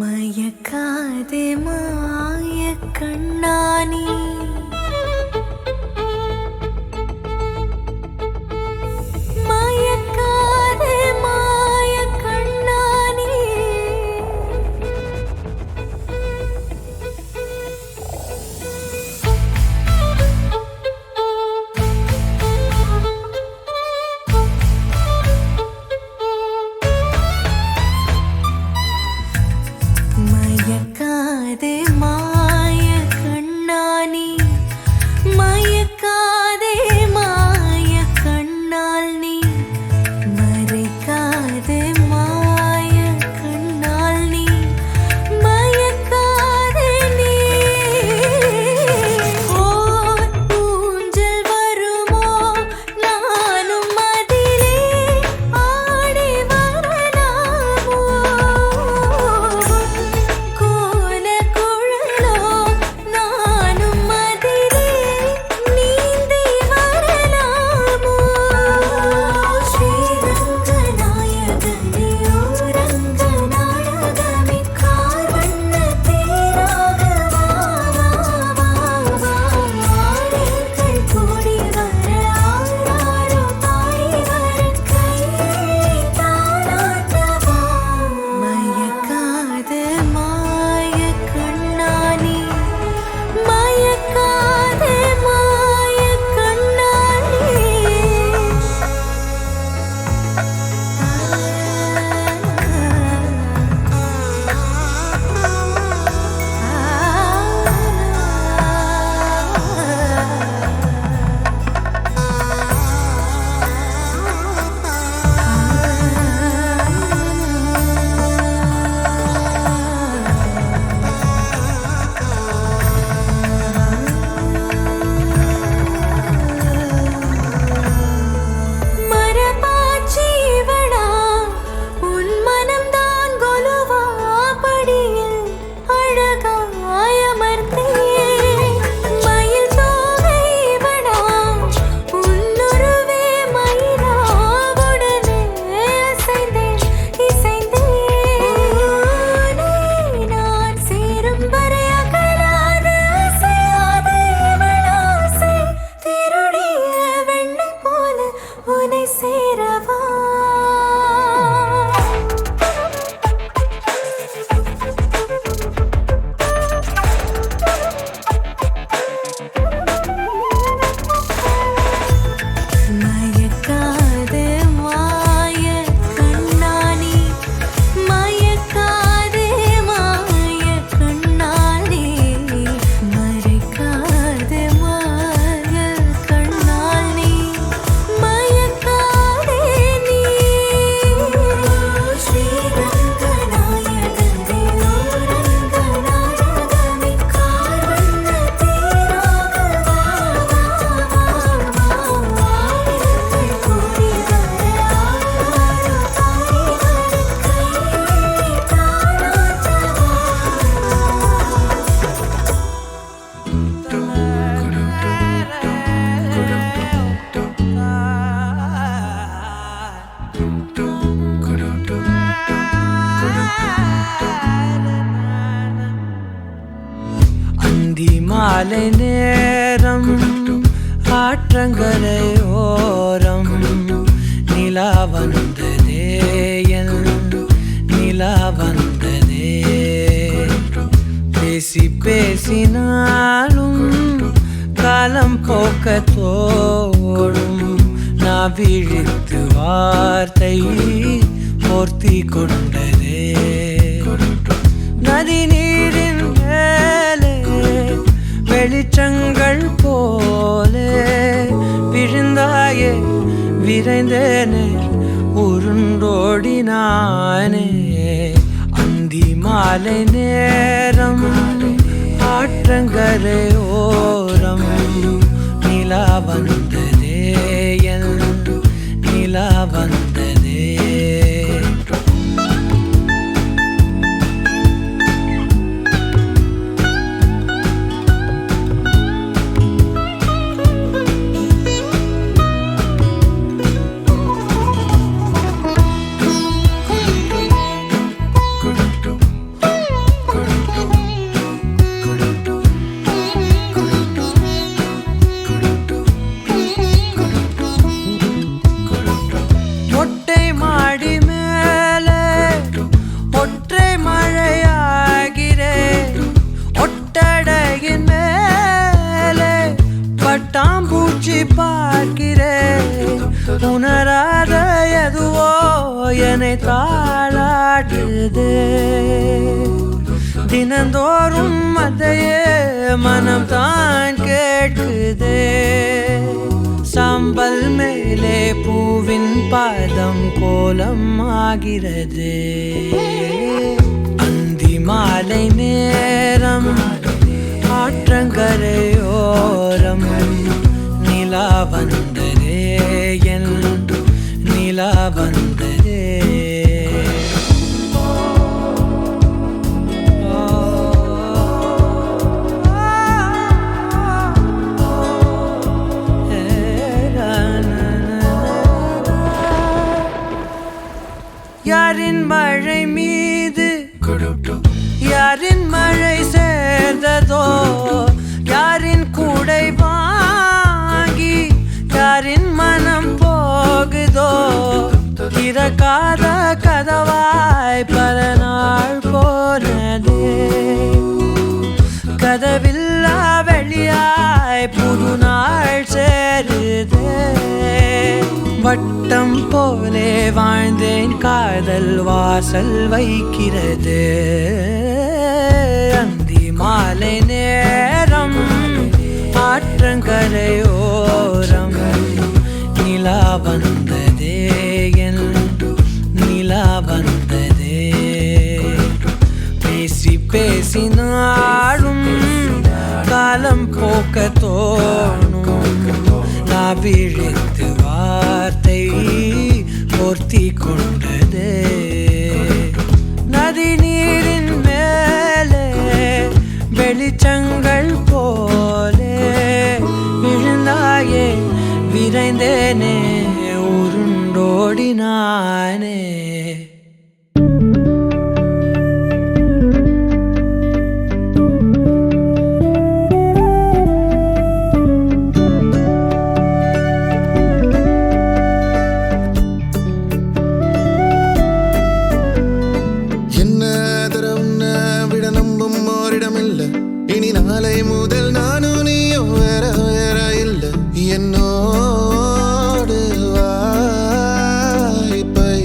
மயக்காதே மாய கண்ணானி மயக்காதே மாய கண்ணானி மயக்காதே மாய கண்ணானி மயக்காதே மாய கண்ணால் நீ மறைக்காதே மாய கண்ணால் நீ மயக்காதே நீ ஓர் ஊஞ்சல் வருமோ நானும் அதிலே ஆடி வரலாமோ கோல குழலோ நானும் அதிலே நீந்தி வரலாமோ ஸ்ரீரங்க நாயகனே ஓரங்க நாயகமே கார்வண்ண தேராக ஆடைகள் கூடி வர ஆராரோ பாடி வர கையை தாளாட்டவா மயக்காத மாய கண்ணானி மயக்காத மாய கண்ணானி மரபாச்சீவனா உன் மனம்தான் கொலுவா படியில் அழகாயமர்ந்தே மயில் தோகைவனா உன்னுருவே மயிலாவுடனே அசைந்தேன் இசைந்தேன் நான் சேரும் வரை அகலாத அசையாத இவளாசை திருடிய வெண்ணை போல உன்னை சேரவா மயக்காதே மாய கண்ணானி மயக்காதே மாய கண்ணானி மறைக்காதே மாய கண்ணானி மயக்காதே நீ ஸ்ரீரங்க நாயகனே ஓரங்க நாயகமே கார்வண்ண தேராக ஆடைகள் கூடி வர ஆராரோ பாடி வர கையை தாளாட்டவா அந்தி மாலை நேரம் ஆற்றங்கரை ஓரம் நிலா வந்ததே என் நிலா வந்ததே பேசி பேசினாலும் காலம் போக்க தோடும் நான் விழித்து வார்த்தை போர்த்தி கொண்டதே நதி நீரின் மேலே வெளிச்சங்கள் போலே விழுந்தாயே விரைந்தேனே உருண்டோடினானே அந்தி மாலை நேரம் ஆற்றங்கரை ஓரம் நிலா வந்ததே என் நிலா வந்ததே என்னை தாளாட்டுதே தினந்தோறும் அதையே மனம் தான் கேட்குதே சாம்பல் மேலே பூவின் பாதம் கோலம் ஆகிறது அந்தி மாலை நேரம் ஆற்றங்கரையோரம் நிலா வந்ததே என் நிலா வந்ததே யாரின் மழை மீது யாரின் மழை சேர்ந்ததோ யாரின் கூடை வாங்கி யாரின் மனம் போகுதோ திறக்காத கதவாய் பல நாள் போனதே கதவில்லா வெளியாய் புது நாள் சேருதே வட்டம் போலே வாழ்ந்தேன் காதல் வாசல் வைக்கிறது அந்தி மாலை நேரம் ஆற்றங்கரையோரம் நிலா வந்ததே என் நிலா வந்ததே பேசி பேசி நாடும் காலம் போக்க தோணும் நான் விழித்து வார்த்தை போர்த்தி கொண்டதே நதி நீரின் மேலே வெளிச்சங்கள் போலே விழுந்தாயே விரைந்தேனே உருண்டோடினானே இனி நாளை முதல் நானும் நீயும் வேற வேற இல்ல என்னோடு வாய்ப்பை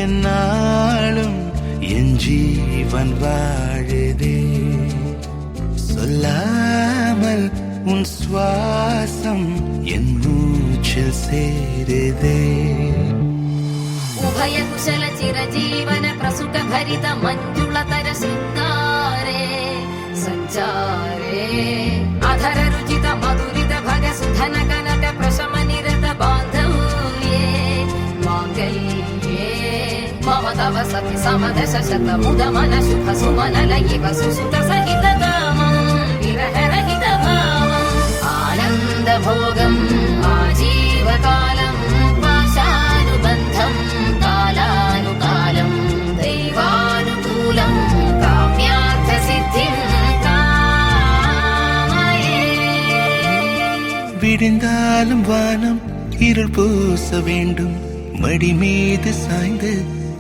என்னாலும் என் ஜீவன் வாழுதே சொல்லாமல் உன் சுவாசம் என் மூச்சில் சேருதே उभय कुशल चिरजीवन प्रसुख भरित मञ्जुलतर शृङ्गारे सञ्चारे अधर रुचित मधुरित भग सुधन कनक प्रशम निरत बान्धव्ये माङ्गल्ये मम तव सति समदश शत मुद मन शुभ सुमन लयिव सुसुत सहित कामं विरह रहित भावम् आनन्द भोगम् आजीवकालम् पाशानुबन्धम् कालानुकालं दैवानुकूलं काम्यार्थसिद्धिं कामये விடிந்தாலும் வானம் இருள் பூச வேண்டும் மடி மீது சாய்ந்து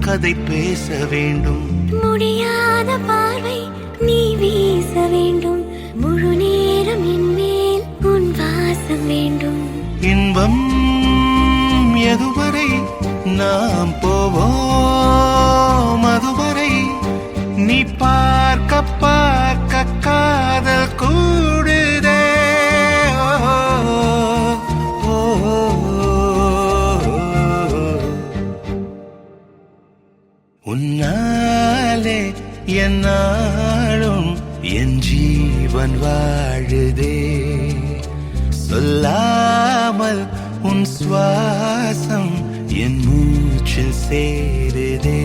கதை பேச வேண்டும் முடியாத பார்வை நீ வீச வேண்டும் முழு நேரம் என் மேல் உன் வாசம் வேண்டும் இன்பம் எதுவரை நாம் போவோம் அதுவரை நீ பார்க்க பார்க்க காதல் கூடுதே ஓ, ஓ, உன்னாலே என்னாலும் என் ஜீவன் வாழுதே சொல்லாமல் உன் சுவாசம் என் மூச்சில் சேருதே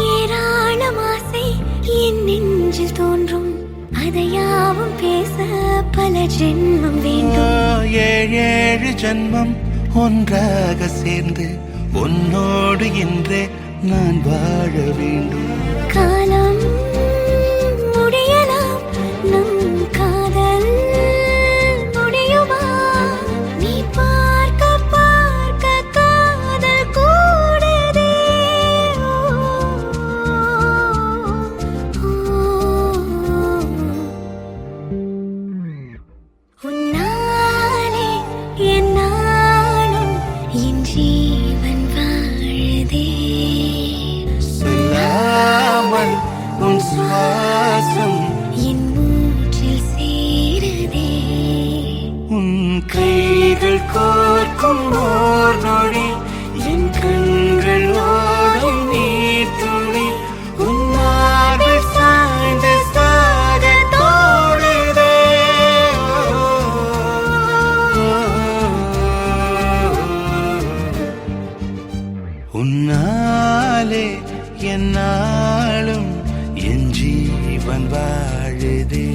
ஏராளம் ஆசை என் நெஞ்சில் தோன்றும் அதையாவும் பேச பல ஜென்மம் வேண்டும் ஏழேழு ஜன்மம் ஒன்றாக சேர்ந்து உன்னோடு இன்றே நான் வாழ வேண்டும் காலம் முடியலாம் நம் காதல் முடியுமா நீ பார்க்க பார்க்க காதல் கூடுதே உன்னாலே என்னாலும் என் ஜீவன் வாழுதே சொல்லாமல் உன் சுவாசம் என் மூச்சில் சேருதே உன் கைகள் கோர்க்கும் ஓர் நொடி என் கண்கள் ஓடும் நீர் துளி உன் மார்பில் சாய்ந்து சாக தோடுதே உன்னாலே என்னாலும் என் ஜீவன் வாழுதே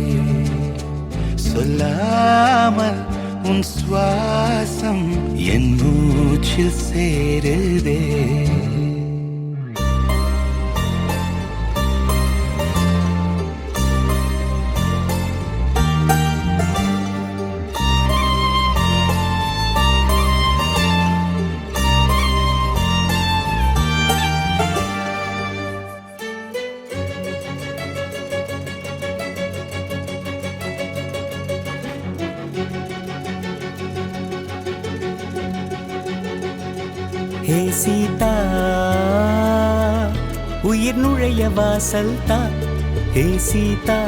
சொல்லாமல் உன் சுவாசம் என் மூச்சில் சேருதே ஹே சீதா உயிர் நுழைய வாசல் தா ஹே சீதா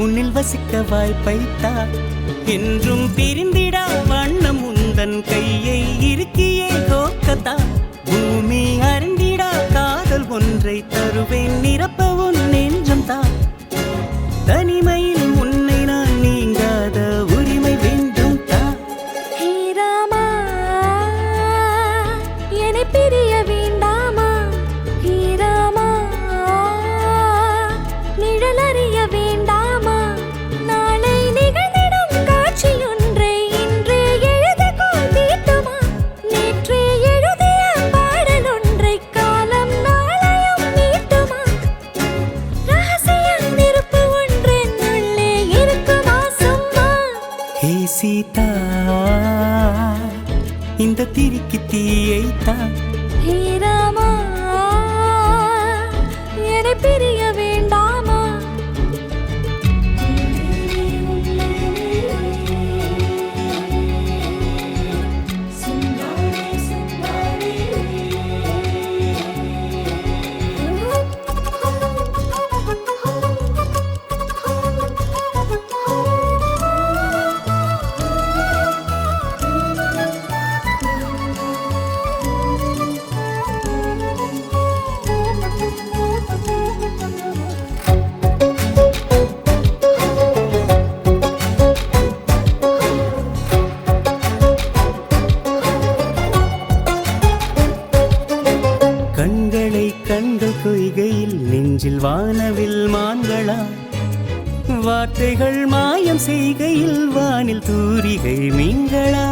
உன்னில் வசிக்க வாய்ப்பை தா என்றும் பிரிந்திடா வண்ணம் உந்தன் கையை இருக்கியே கோக்கத்தா பூமி அறிந்திடா காதல் ஒன்றை தருவேன் நிரப்ப உன் நெஞ்சம் தா தனிமையில் உன்னை நான் நீங்காத உரிமை வேண்டும் தா ஹே ராமா என்னை பிரிய வேண்டாமா ஹே ராமா நிழலறிய வேண்டாமா நாளை நிகழ்ந்திடும் காட்சி ஒன்றை சீதா இந்த திரிக்கு தீயைத்தா ஹே ராமா என்னை பிரிய வேண்டாமா நெஞ்சில் வானவில் மான்களா வார்த்தைகள் மாயம் செய்கையில் வானில் தூரிகை மீன்களா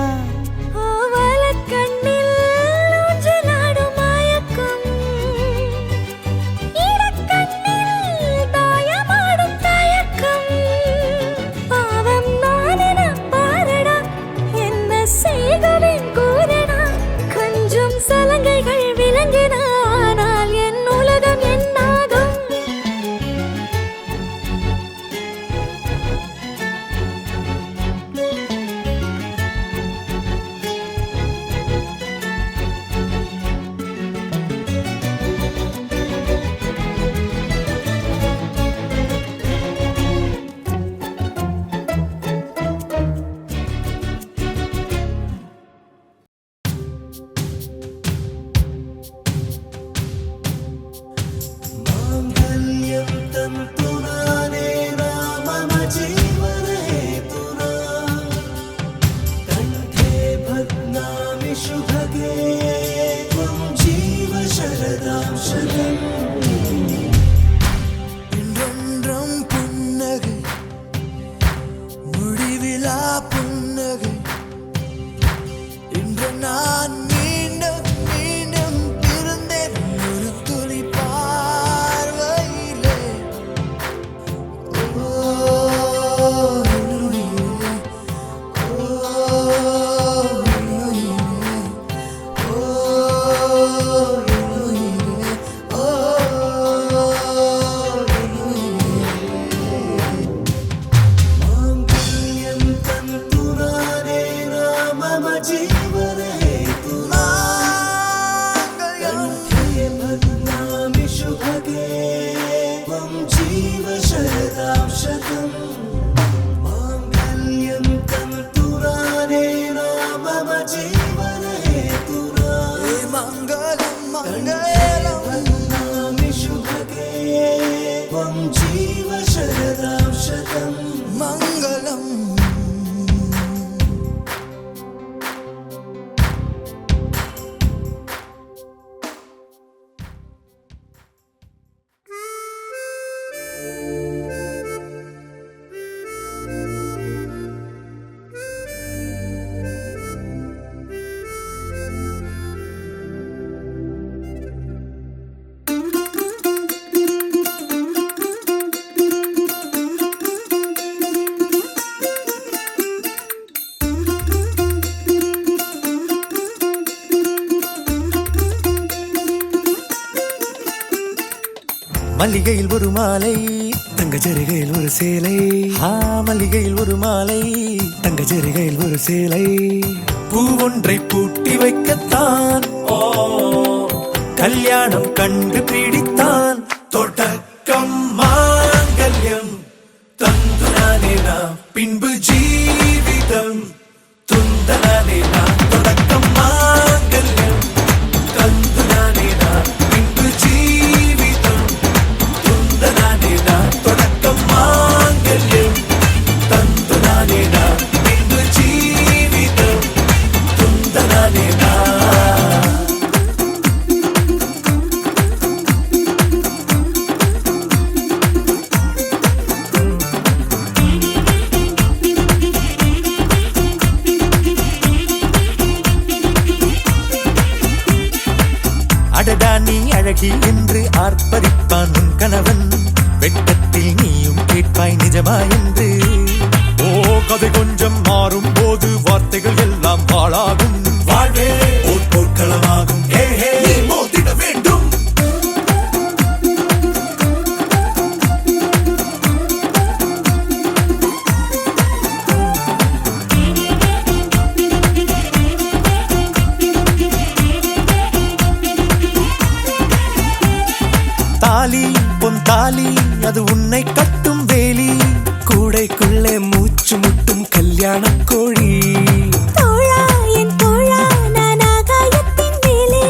மல்லிகையில் ஒரு மாலை தங்க ஜரிகையில் ஒரு சேலை மல்லிகையில் ஒரு மாலை தங்க ஜரிகையில் ஒரு சேலை பூ ஒன்றை பூட்டி வைக்கத்தான் கல்யாணம் கண்டு பிடித்தான் தொடக்கம் மாங்கல்யம் தந்து நானே நாம் பின்பு ஜீவிதம் துந்தனானே நாம் தொடக்கம் மாங்கல்யம் தந்து நானே நாம் பின்பு ஜீவிதம் துந்தனானே நாம் தொடக்கம் மாங்கல்யம் தந்து நானே நாம் பின்பு ஜீவிதம் துந்தனானே நாம். அடடா நீ அழகி என்று ஆர்ப்பரிப்பான் உன் கணவன் வெட்டத்தில் நீயும் கேட்பாய் நிஜமா என்று கதை கொஞ்சம் நெஞ்சம் மாறும் போது வார்த்தைகள் எல்லாம் வாழாகும். வாழ்வே ஒரு போர்க்களமாகும். மோதிட வேண்டும். தாலி பொன் தாலி அது உன்னை கட்டும் வேலி. கூடைக்குள்ளே மூச்சு முட்டும் கல்யாண கோழி. தோழா என் தோழா நான் ஆகாயத்தின் மேலே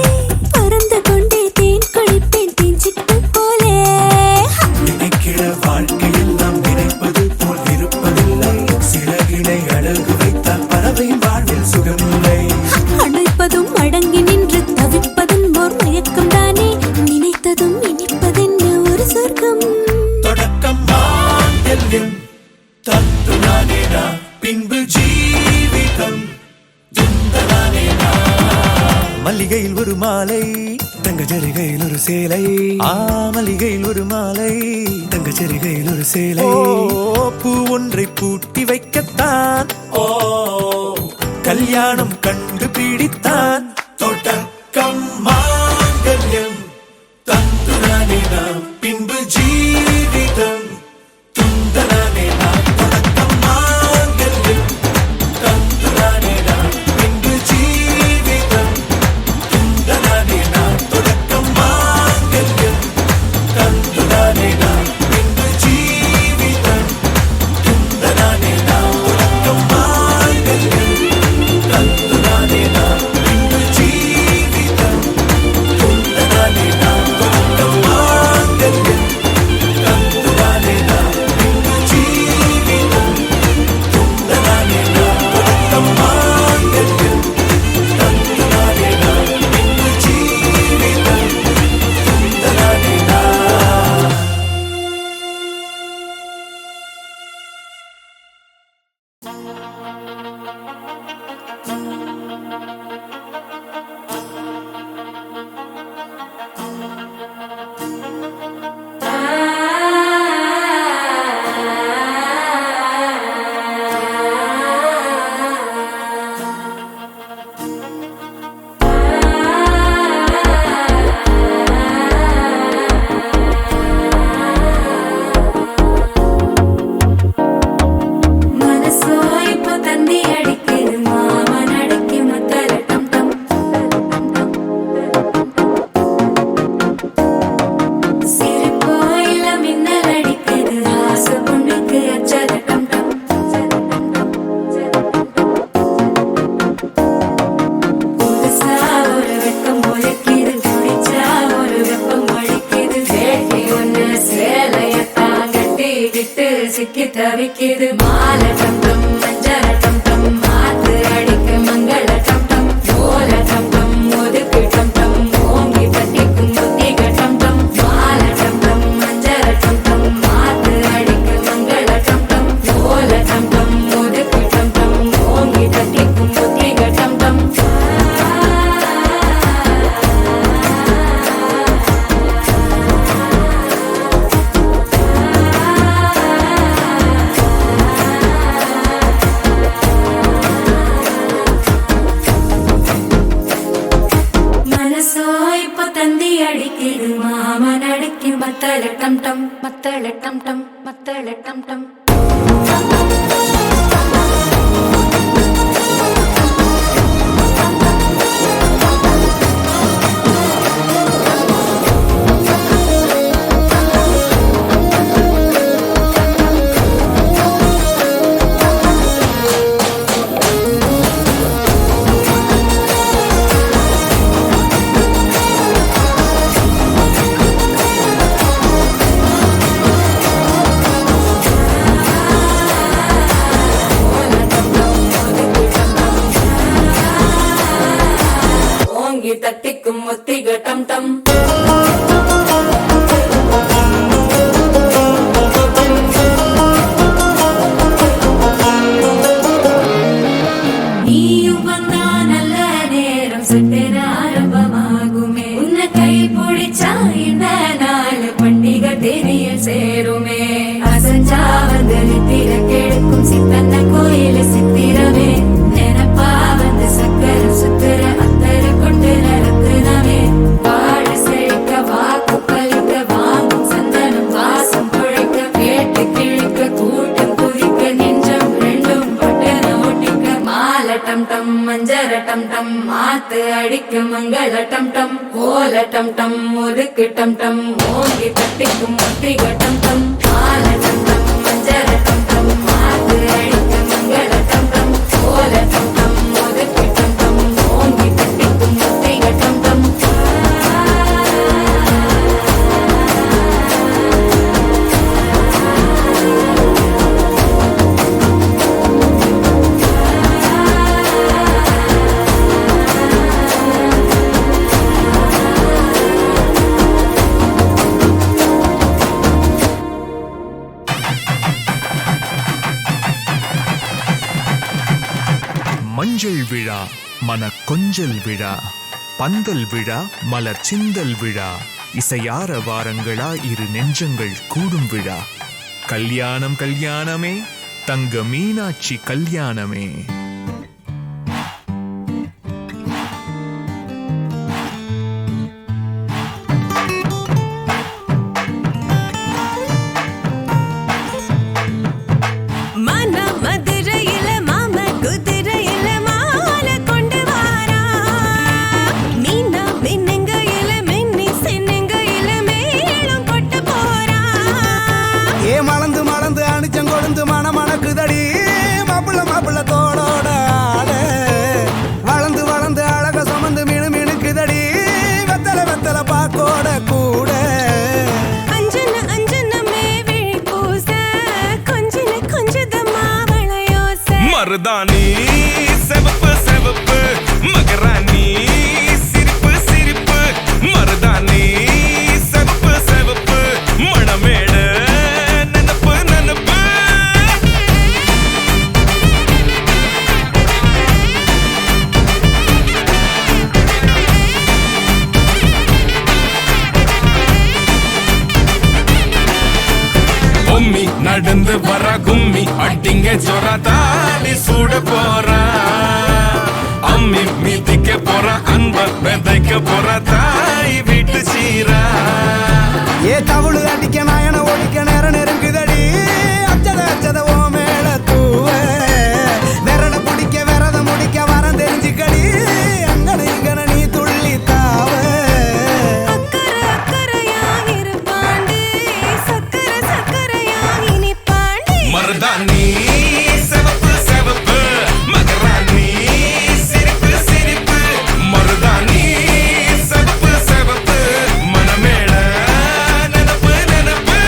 பறந்து கொண்டே தேன் குடிப்பேன் தேஞ்சிட்டு போலே. நினைக்கிற வாழ்க்கையில் நாம் நினைப்பது போல் இருப்பதில்லை. சிறகினை அழகு வைத்தால் பறவை வாழ்வில் சுகமில்லை. அணைப்பதும் அடங்கி நின்று தவிப்பதும் ஓர் மயக்கம் தானே. நினைத்ததும் இனிப்பதென்ன ஒரு சொர்க்கம். தொடக்கம் மாங்கல்யம் தத்துனானேனா பின்பு ஜீவிதம் துந்தனானேனா. மல்லிகையில் ஒரு மாலை தங்க ஜரிகையில் ஒரு சேலை. மல்லிகையில் ஒரு மாலை தங்க ஜரிகையில் ஒரு சேலை. பூ ஒன்றை பூட்டி வைக்கத்தான் கல்யாணம் கண்டு பிடித்தான். தொடக்கம் மாங்கல்யம் தந்துனானேனா பின்பு ஜீவிதம் துந்தனானேனா. தொடக்கம் மாங்கல்யம் தந்துனானேனா பின்பு ஜீவிதம் துந்தனானேனா. தொடக்கம் மாங்கல்யம் தந்துனானேனா பின்பு ஜீவிதம் துந்தனானேனா. தொடக்கம் மாங்கல்யம் தந்துனானேனா பின்பு ஜீவிதம் துந்தனானேனா. தொடக்கம் மாங்கல்யம் தந்துனானேனா பின்பு ஜீவிதம் துந்தனானேனா. தொடக்கம் மாங்கல்யம் தந்துனானேனா பின்பு ஜீவிதம் துந்தனானேனா. மனசோ இப்போ தந்தி அடிக்குது மாமன் அடிக்கு மத்தல டம் டம். சிரிப்போ இல்ல மின்னல் அடிக்குது ஆசை பொண்ணுக்கு அச்சத டம் டம். புதுசா ஒரு வெப்பம் ஒழிக்குது குடிச்சா ஒரு வெப்பம் ஒழிக்குது. வேட்டி ஒண்ணு சேலையத்தான் கட்டிக்கிட்டு சிக்கி தவிக்குது. மாலை டம் டம் மஞ்சள் டம் டம் மாத்து அடிக்க மங்கள டம் டம். ஓல டம் டம் ஒதுக்கு டம் டம் ஓங்கி தட்டிக்கும் புத்திக டம் டம். மாலை டம் டம் மஞ்சள் டம் டம் மாத்து அடிக்க மங்கள டம் டம். ஓல டம் டம் ஒதுக்கு டம் டம் ஓங்கி தட்டிக்கும் புத்திக டம் டம். மனசோ இப்போ தந்தி அடிக்குது மாமன் அடிக்கு மத்தள டம் டம் மத்தள டம் டம் மத்தள டம் டம். தட்டிக்கும் முத்திக டம் டம். நீயும் வந்தா நல்ல நேரம் சட்டென ஆரம்பமாகுமே. உன்னை கை பிடிச்சா இந்த நாள் பண்டிகை தேனியில் சேருமே. அசஞ்சா வந்து நித்திர கெடுக்கும் சித்தன்ன கோயில சித்த டம் டம் மஞ்சர டம் டம் மாத்து அடிக்கும் மங்கள டம் டம் ஓல டம் டம் ஒதுக்கு டம் டம் ஓங்கி தட்டிக்கும் முத்திக டம் டம் மால டம் டம் மஞ்சர டம் டம் மாத்து அடிக்கும் மங்கள டம் டம் ஓல டம் டம் ஒதுக்கு டம் டம் ஓங்கி தட்டிக்கும் முத்திக டம் டம் மஞ்சள் விழா மன கொஞ்சல் விழா பந்தல் விழா மலர் சிந்தல் விழா இசையார வாரங்களா இரு நெஞ்சங்கள் கூடும் விழா கல்யாணம் கல்யாணமே தங்க மீனாட்சி கல்யாணமே. மருதாணி செவப்பு செவப்பு மகராணி சிரிப்பு சிரிப்பு மருதாணி செவப்பு செவப்பு மணமேட நனப்பு நனப்பு பொம்மி நடந்து வர கும்மி அட்டிங்க ஜொரதாடி சூட போறா அம்மி மீதிக்க போற அன்ப விதைக்க போற தாய் வீட்டு சீரா ஏ தவுளு அடிக்க நாயன ஓடிக்க நேரம் நெருங்குதடி அச்சத அச்சத ஓ மேல தூவ விரட பிடிக்க விரத முடிக்க வரம் தெரிஞ்சுக்கடி அங்கன இங்கன நீ துள்ளி தாவ மருதாணி செவப்பு செவப்பு மகராணி சிரிப்பு சிரிப்பு மருதாணி செவப்பு செவப்பு மணமேள நனப்பு நனப்பு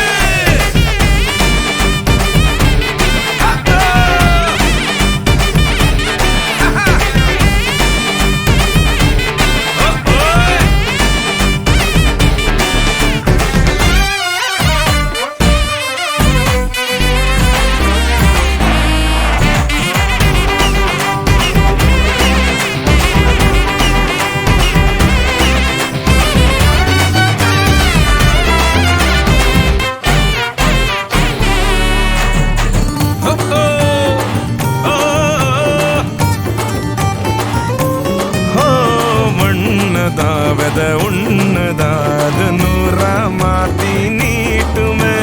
மண்ணதாவத உன்னதாது நூறா மாத்தி நீட்டுமே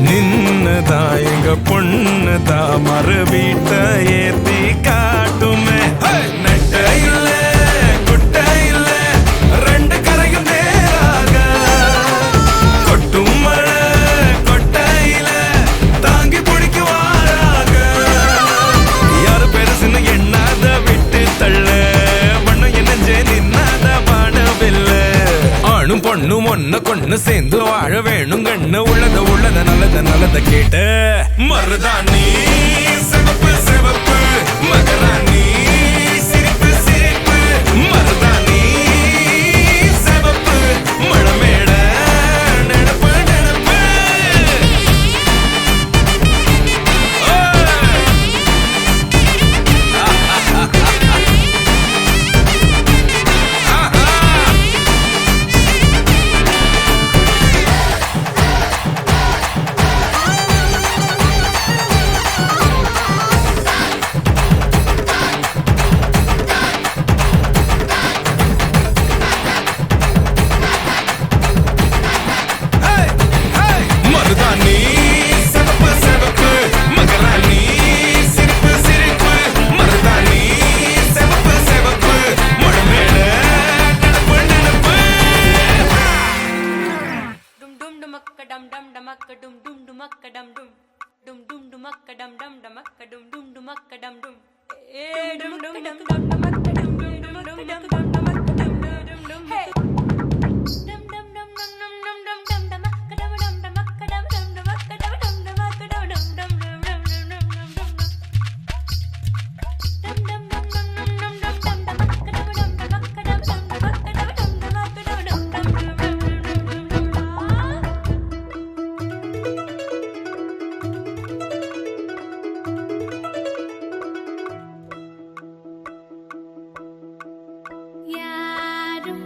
நின்னதா எங்க பொண்ணுதா மறு வீட்ட ஏத்தி காட்டுமே நெட்ட இல்ல குட்ட இல்ல ரெண்டு கரையும் நேராக கொட்டும் மழை கொட்டையில தாங்கி பிடிக்குவாராக யாரு பெருசுன்னு எண்ணாத விட்டு தள்ள ஆணும் பொண்ணும் ஒன்ன கொண்டு சேர்ந்து வாழ வேணும் கண்ணு உள்ளத உள்ளத நல்லத நல்லத கேட்ட மருதாணி சிவப்பு சிவப்பு மகராணி சிரிப்பு சிரிப்பு மருதாணி சிவப்பு மழமேட நெனப்பு நெனப்பு யாரும்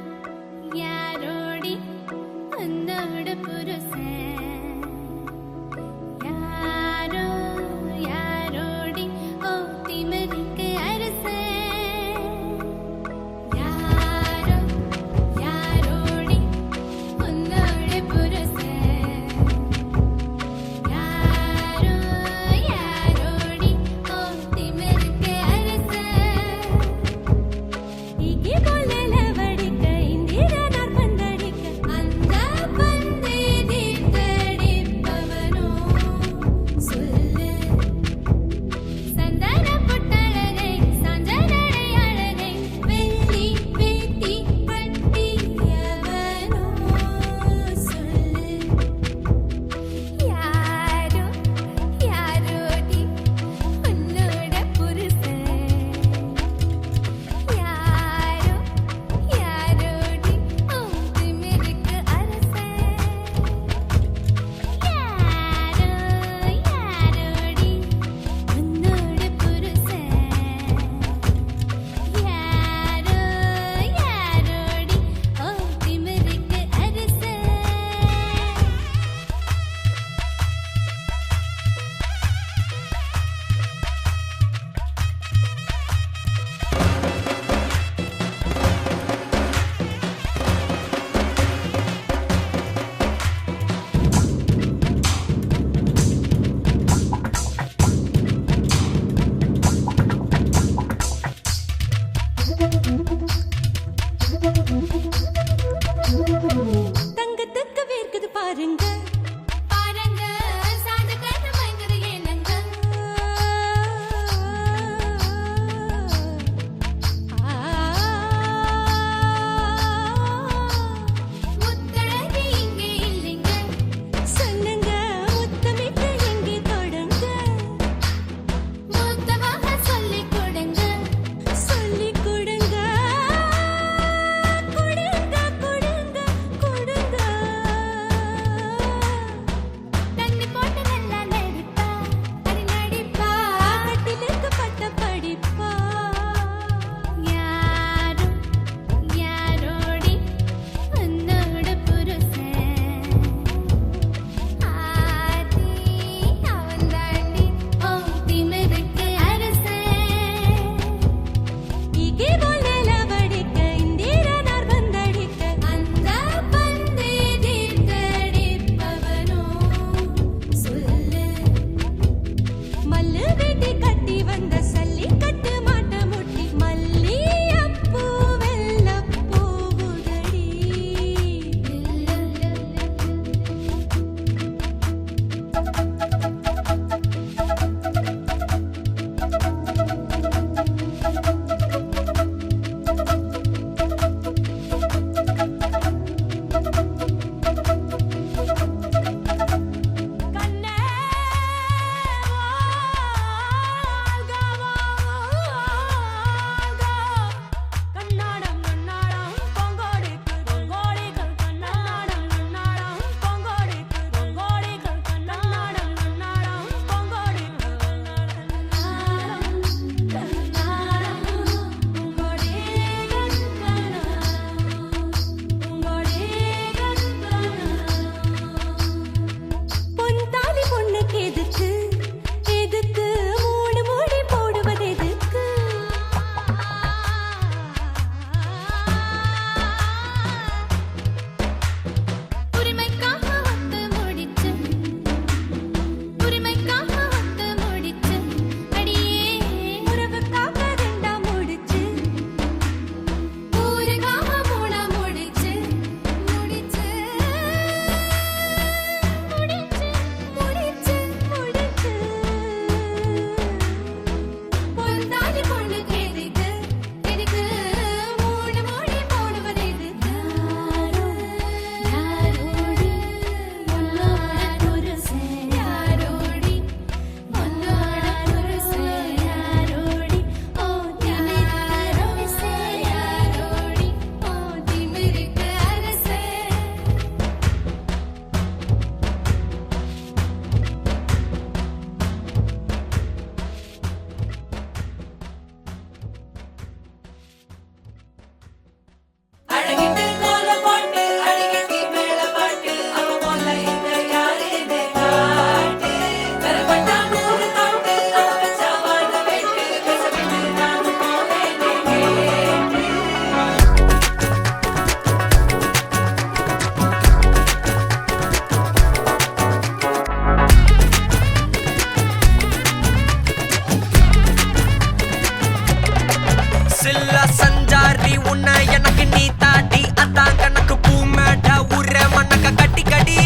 சில்ல சஞ்சாரி உன்னை எனக்கு நீ தாட்டி அதான் கணக்கு பூமேட்ட உர மண்ணக்க கட்டி கடி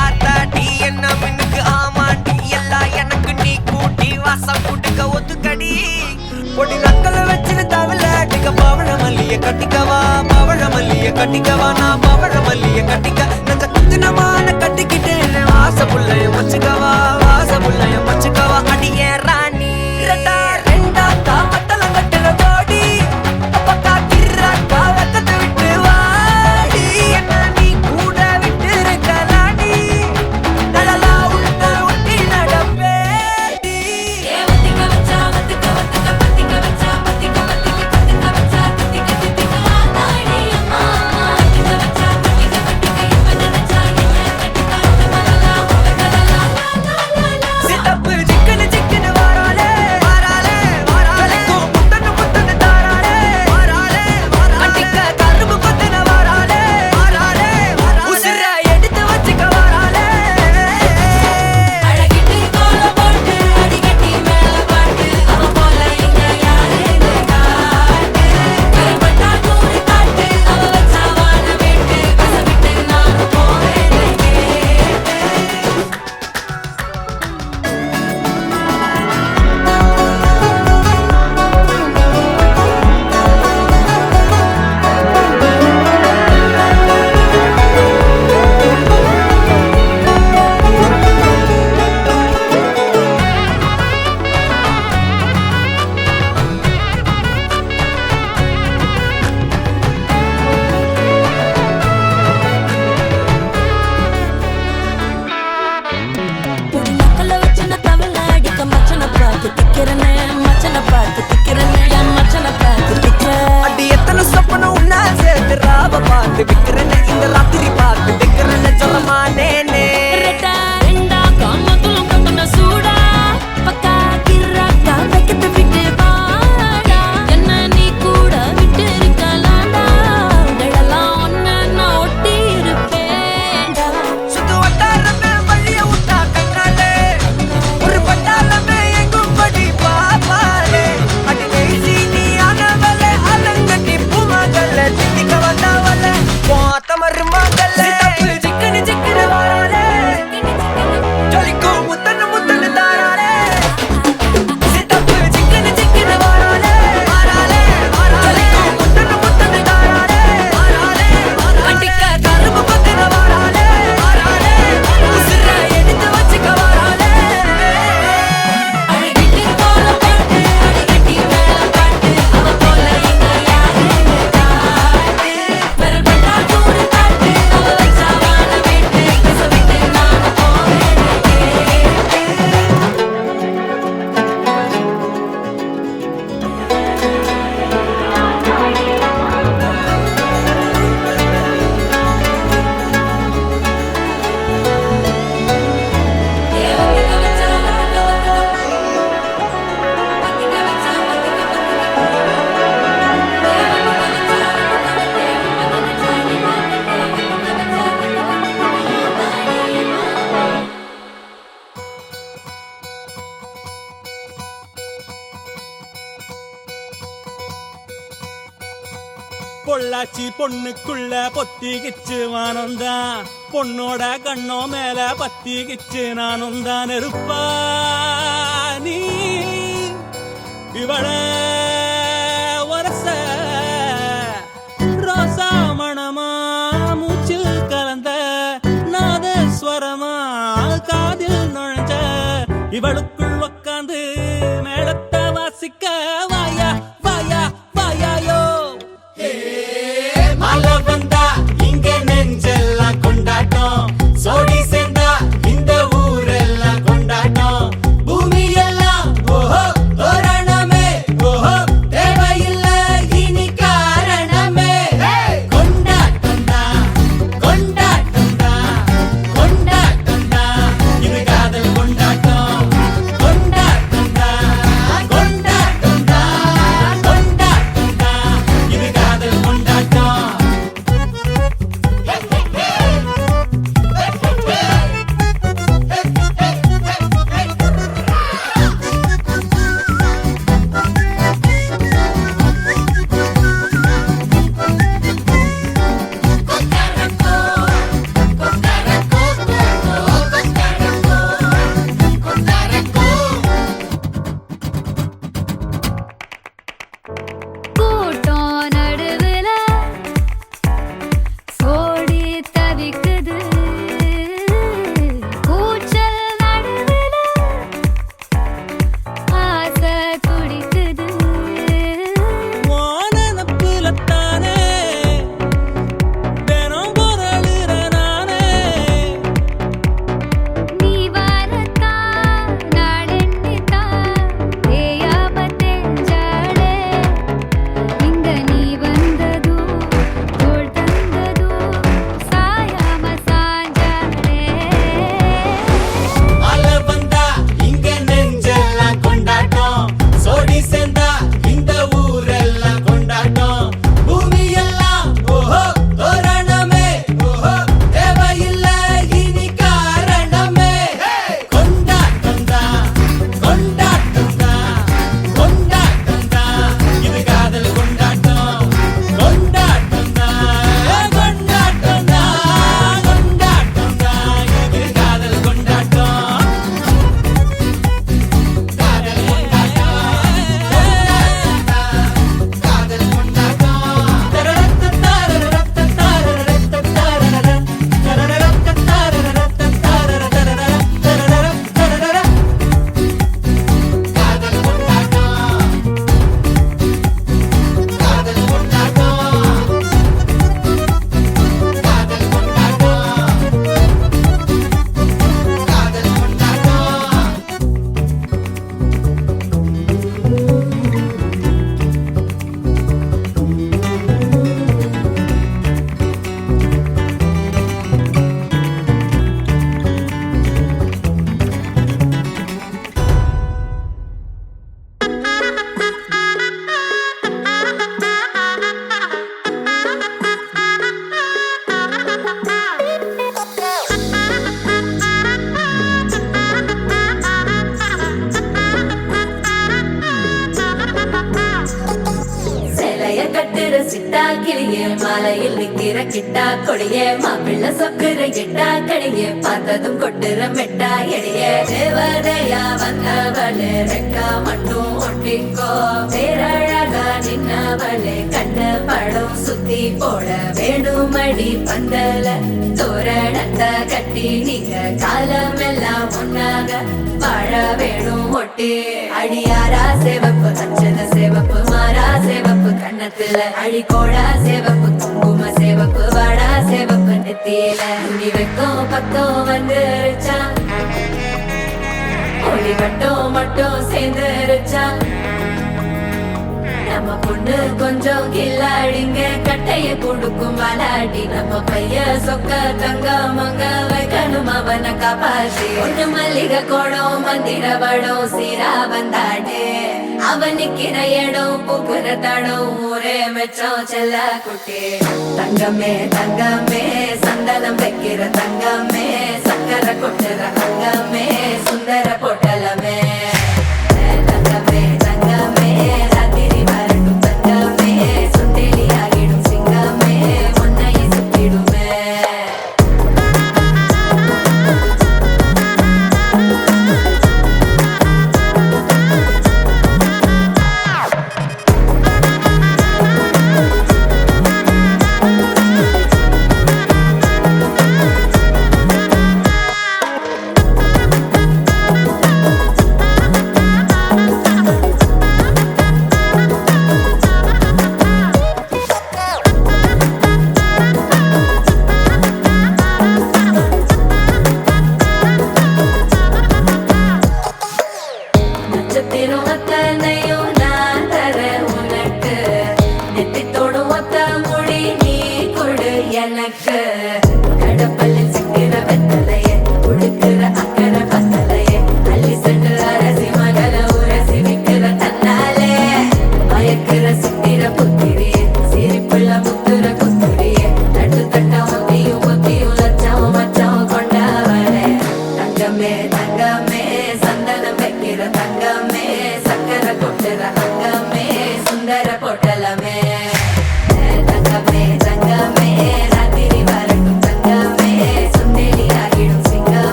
ஆத்தாட்டி என்ன மின்னுக்கு ஆமாண்டி எல்லாம் எனக்கு நீ கூட்டி வாசம் குடுக்க ஒத்துக்கடி பொடி நக்கல வச்சுன்னு தவள அடிக்க பவழ மல்லிய கட்டிக்கவா பவழ மல்லிய கட்டிக்கவா நான் பவழ மல்லிய கட்டிக்க நஞ்ச குத்தினமான கட்டிக்கிட்டு வாச புள்ளைய வச்சுக்கவா வாச புள்ளைய வச்சுக்கவா அடியே ராணி ரெண்டா தாமத்தல கட்டுற கோடி அப்பக்கா கிர்ராக்கா வெக்கத்தை விட்டு வாடி என்ன நீ கூட விட்டு இருக்கலாடி நலலா உள்ள ஒட்டி நடப்பேடி வத்திக்க வச்சா வத்திக்க வத்திக்க பத்திக்க வச்சா பத்திக்க பத்திக்க கத்திக்க வச்சா கத்திக்க தித்திக்க ஆத்தாடி அம்மா வத்திக்க வச்சா கத்திக்க கத்திக்க இப்ப நினைச்சா என்ன கட்டிக்க மலலா மலலா சித்தப்பு சிக்கன சிக்கன வாராலே வாராலே வாராலே முத்தன முத்தன தாராலே வாராலே வாராலே கட்டிக்க கரும்பு கொத்தன வாராலே வாராலே வாராலே உசிர எடுத்து வச்சுக்க வாராலே அழகிட்டு கோல போட்டு அடிக்கட்டி மேல பாட்டு அவ போல இங்க யாருன்னு காட்டு கருப்பட்டா கூறி காட்டு அவ வச்சா வாழ விட்டு பச விட்டு நானும் போவேன்னு கேட்டு பொடி நக்கல வச்சு நான் தவள அடிக்க மச்சனை பார்த்து திக்கிறனே மச்சனை பார்த்து திக்கிறனே என் மச்சனை பார்த்து திக்கிற அடி எத்தனை சொப்பனம் உன்னா சேர்த்து ராவ பார்த்து விக்கிறேன்னு இந்த ராத்திரி பார்த்து விக்கிறேன்னு சொல்ல மாட்டேனே ரெட்டா ரெண்டா காமத்துலம் கட்டுன சூடா பக்கா கிர்ராக்கா வைக்கத்தை விட்டு வாடா என்ன நீ கூட விட்டு இருக்கலாம்டா உடலாம் ஒன்ன நான் ஒட்டி இருப்பேன்டா சுத்து வட்டாரமே வழிய விட்டா கண்ணாலே ஒரு பட்டாளமே எங்கும் படி பாப்பாலே அடி பேசி நீ ஆனவளே அலங்கட்டி பூமகள தித்திக்க வந்தவளே போத்த மருமகளே சித்தப்பு சிக்கன சிக்கன வாராலே ஜொலிக்கும் முத்தன முத்தன தாராலே சித்தப்பு சிக்கன சிக்கன வாராலே வாராலே வாராலே ஜொலிக்கும் முத்தன முத்தன தாராலே வாராலே வாராலே கட்டிக்க கரும்பு கொத்தன வாராலே வாராலே உசிர எடுத்து வச்சுக்க வாராலே அழகிட்டு கோல போட்டு அடிக்கட்டி மேல பாட்டு அவ போல இங்க யாருன்னு காட்டு கருப்பட்டா கூறி காட்டு அவ வச்சா வாழ விட்டு பச விட்டு நானும் போவேன்னு கேட்டு வத்திக்க வச்சா வத்திக்க வத்திக்க வச்சா வத்திக்க பொள்ளாச்சி பொண்ணுக்குள்ள பொத்திக்கிச்சு வானந்தான் பொண்ணோட கண்ணோ மேல பத்திக்கிச்சு நானும் தான் இருப்பா நீ இவள வரச ரோசா மணமா மூச்சில் கலந்த நாதஸ்வரமா காதில் நுழைஞ்ச இவளுக்குள் உக்காந்து மேளத்தை வாசிக்க வாயா வாயா வாயாயோ மாலை வந்தா இங்க நெஞ்செல்லாம் கொண்டாட்டம் சோடி சேர்ந்தா இந்த ஊரெல்லாம் கொண்டாட்டம் பூமி எல்லாம் ஓஹோ தோரணமே ஓஹோ தேவையில்ல இனி காரணமே கொண்டாட்டம் தான் கொண்டாட்டம் தான் கொண்டாட்டம் தான் இது காதல் கொண்டாட்டம் கொண்டாட்டம் தான் கொண்டாட்டம் தான் கட்டுற சிட்டா கிளியே மாலையில் நிக்கிற கிட்டா கொடியே மாப்பிள்ள சொக்குற கிட்டா கடியே பார்த்ததும் கொட்டுற மெட்டா எடியே தேவதையா வந்தவளே ரெக்கா மட்டும் ஒட்டிக்கோ பேரழகா நின்னவளே கண்ட படம் சுத்தி போட வேணுமடி பந்தல தோரணத்தை கட்டி நீங்க காலமெல்லாம் ஒன்னாக வாழ வேணும் ஒட்டி அடியாரா சேவப்பு அச்சத சேவப்பு மாறா சேவப்பு கண்ணத்துல அழிகோடா சேவப்பு குங்கும சேவப்பு வாடா சேவப்பு நெத்தியில துணி வைக்கும் பக்கம் வந்துருச்சா ஒளி மட்டும் சேர்ந்துருச்சா நம்ம பொண்ணு கொஞ்சம் கில்லாடிங்க கட்டைய கொடுக்கும் வாலாடி நம்ம பைய சொக்க தங்க மங்க வைக்கணும் அவனை காப்பாத்தி ஒண்ணு மல்லிகை கோடம் மந்திர வடம் சீரா வந்தாடே அவன் நிக்கிற இடம் பூக்குற தடம் ஊரே மெச்சம் செல்ல குட்டி தங்கமே தங்கமே சந்தனம் வைக்கிற தங்கமே சக்கரை கொட்டுற தங்கமே சுந்தர பொட்டலமே